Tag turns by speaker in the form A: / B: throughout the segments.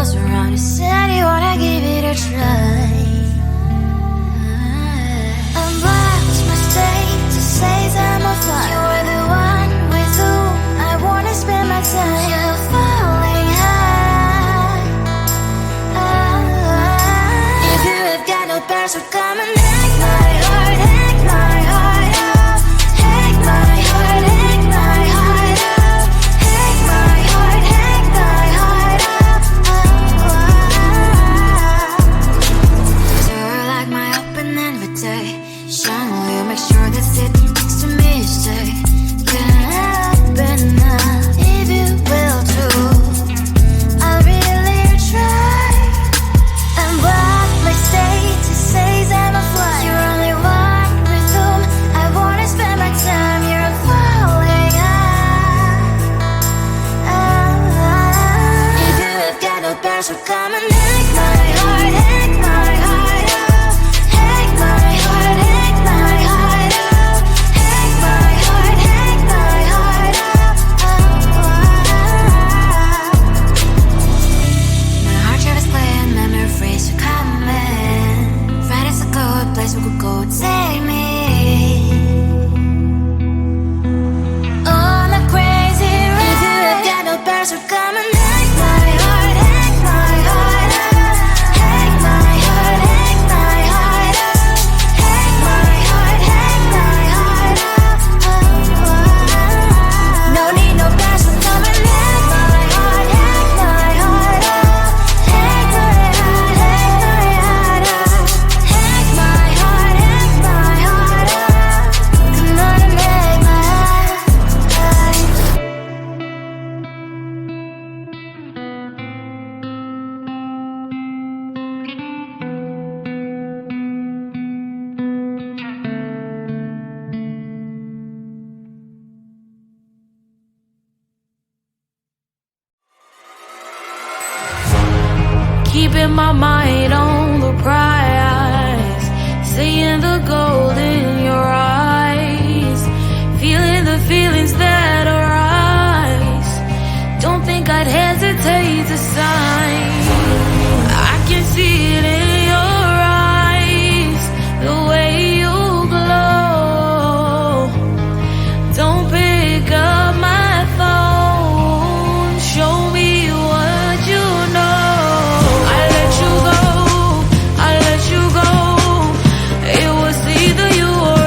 A: close around. You said you wanna give it a try. I'm watch my state to say I'm a fly. You're the one with whom I wanna spend my time. You're falling high. If you have got no parents, so come and hack my heart, hack my heart out. Hack my heart, hack my heart out. Hack my heart, hack my heart out. You're like my open invitation. Will you make sure that sitting next to me you stay? Can happen now if you will too. I'll really try. And what my state to say I'm a fly. You're only one with whom I wanna spend my time. You're falling high. If you have got no parents, so come and hack my heart, hack my heart out. Hack my heart, hack my heart out. Hack my heart, hack my heart out. My heart tried to play and memory freeze, so come in. Friday's a good place we could go, take me. On a crazy ride. If you have got no parents, so come and hack my heart, hack my heart out. Hack my heart, hack my heart out. Hack my heart, hack my heart out. No need no parents, so come and hack my heart, hack my heart out. Hack my heart, hack my heart out. Hack my heart, hack my heart out. Come on and make my heart.
B: Keeping my mind on the prize, seeing the gold in your eyes, feeling the feelings that arise. Don't think I'd hesitate to sign. I can see it in your eyes, the way you glow. Don't pick up my phone, show me what you know. I let you go, I let you go. It was either you or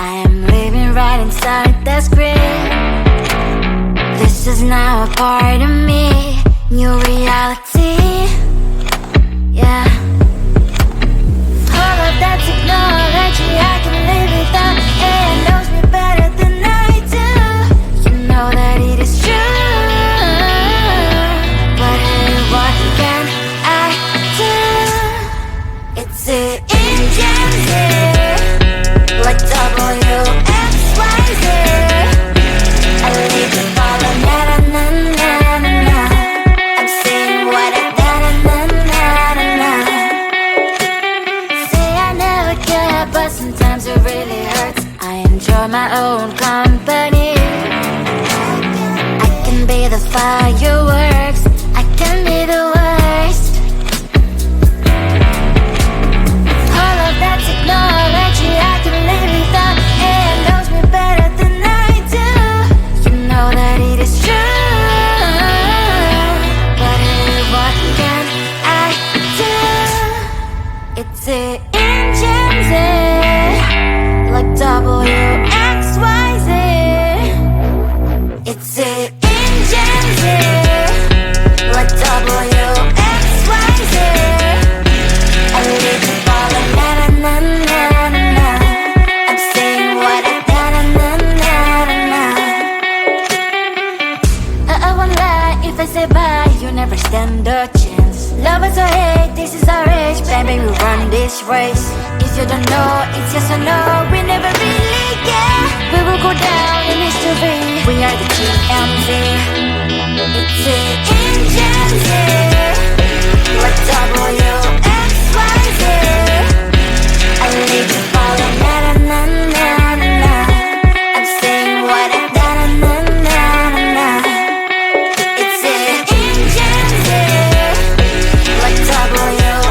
A: I am living right inside the screen. This is now a part of me, new reality. Yeah. All of that technology I can live without. It knows me better than I do. You know that it is true. But hey, what can I do? It's the engine like WXYZ. I need to follow na na na na na na. I'm saying what I na na na na na na. Say I never care, but sometimes it really hurts. I enjoy my own company. I can be the fireworks, I can be the worst. All of that technology I can live without. It knows me better than I do. You know that it is true. But hey, what can I do? It's the engines like WXYZ. It's the engines like WXYZ. I need to follow na na na na na na. I'm saying what I na na na na na na. I won't lie if I say bye, you never stand a chance. Love us or hate, this is our age, baby, we run this race. If you don't know, it's yes or no, we never really care. We will go down in history, we are the TMZ. It's the engines like WXYZ. I need to follow na na na na na na. I'm saying what I na na na na na na. It's the engines like WXYZ.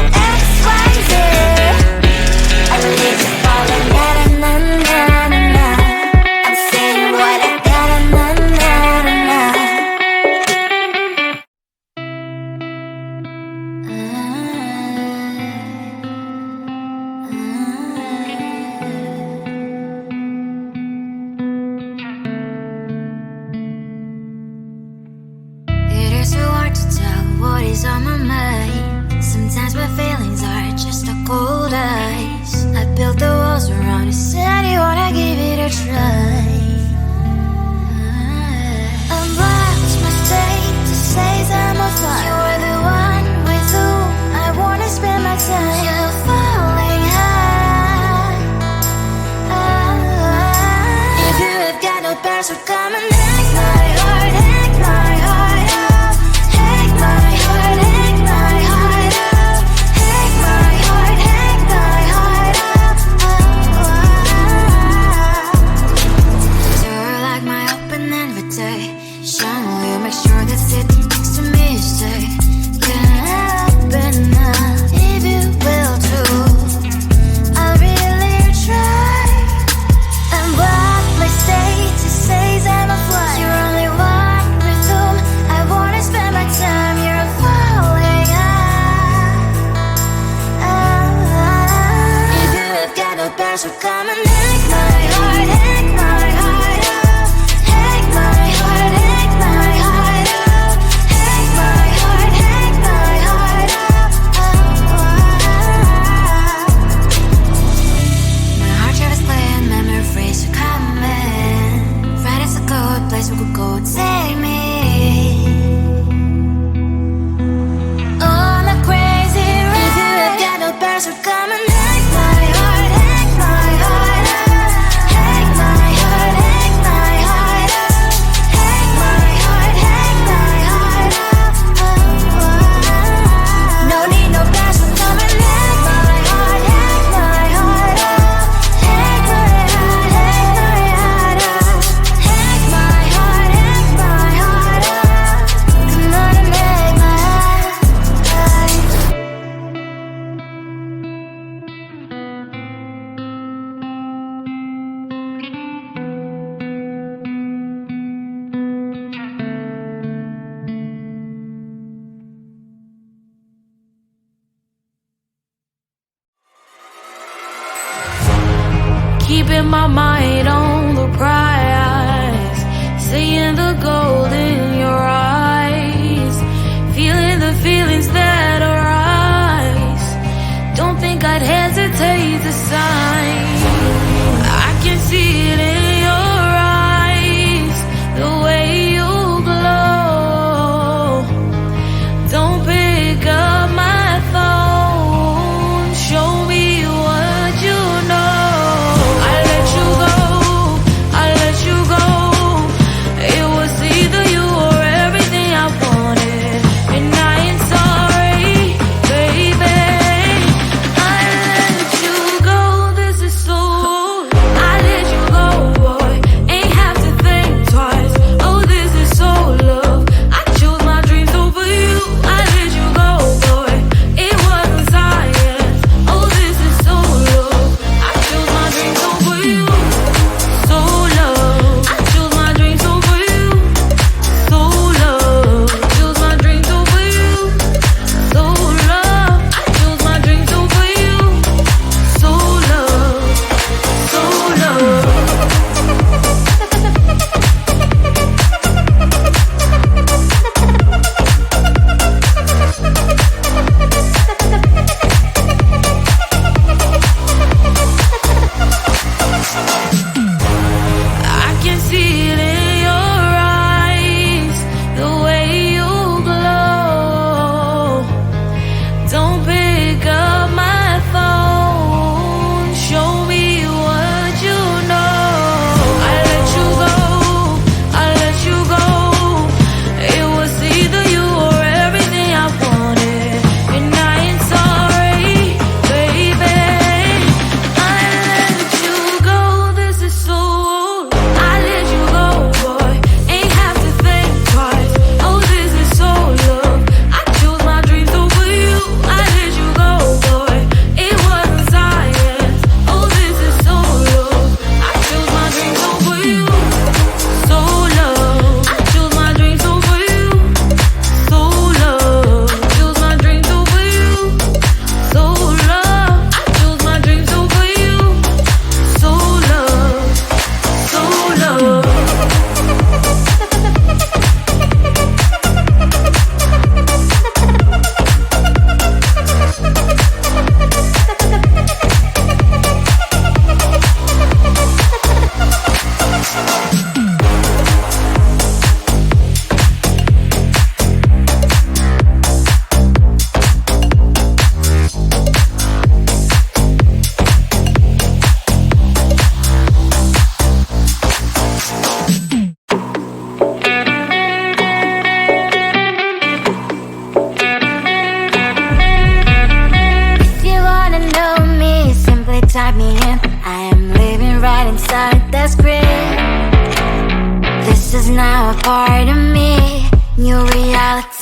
A: I need to follow na na na na na. I'm saying what I na na na na na. It is so hard to tell what is on my mind. Sometimes my feelings are just a cold ice. I built the walls around you, said you wanna give it a try. Unbox my state to say I'm a fly. You are the one with whom I wanna spend my time. You're falling high. If you have got no past, so come and hack my heart, hack my heart out. Hack my heart, hack my heart out. Hack my heart, hack my heart out. You're like my open invitation. Will you make sure that sitting next to me is safe? Can I open up if you will too? I'll really try. And what my status says I'm a fly. You're only one with whom I wanna spend my time. You're falling high. If you have got no past, so come and hack my heart, hack my heart out. Hack my heart, hack my heart out. Hack my heart, hack my heart out. My heart travels playing memories are coming. Right as a good place we could go, take me. On a crazy ride. If you have got no past, so come and hack my heart, hack my heart out. Hack my heart, hack my heart out. Hack my heart, hack my heart out. No need no past, so come and hack my heart, hack my heart out. Hack my heart, hack my heart out. Hack my heart, hack my
B: mind on the prize, seeing the gold in your eyes, feeling the feelings that arise. Don't think I'd hesitate to sign. I can see it in your eyes, the way you glow. Don't pick up my phone, show me what you know. I let you go. It was either you or everything I wanted, and I ain't sorry, baby. I let you go, this is so. I let you go, boy, ain't have to think twice. Oh, this is so love. I chose my dreams over you. I let you go, boy, it wasn't science. Oh, this is so love. I chose my dreams over you. So love. I chose my dreams over you. So love. Chose my dreams over you. So love. I chose my dreams over you. So love. So love. I can see it in your eyes, the way you glow. Don't pick up my phone, show me what you know. I let you go. It was either you or everything I wanted, and I ain't sorry, baby. I let you go, this is so. I let you go, boy, ain't have to think twice. Oh, this is so love. I chose my dreams over you. I let you go, boy, it wasn't science. Oh, this is so love. I chose my dreams over you. So love. I chose my dreams over you. So love. Chose my dreams over you. So love. I chose my dreams over you. So love. So love.
A: If you wanna know me, simply type me in. I am living right inside the screen. This is now a part of me, new reality.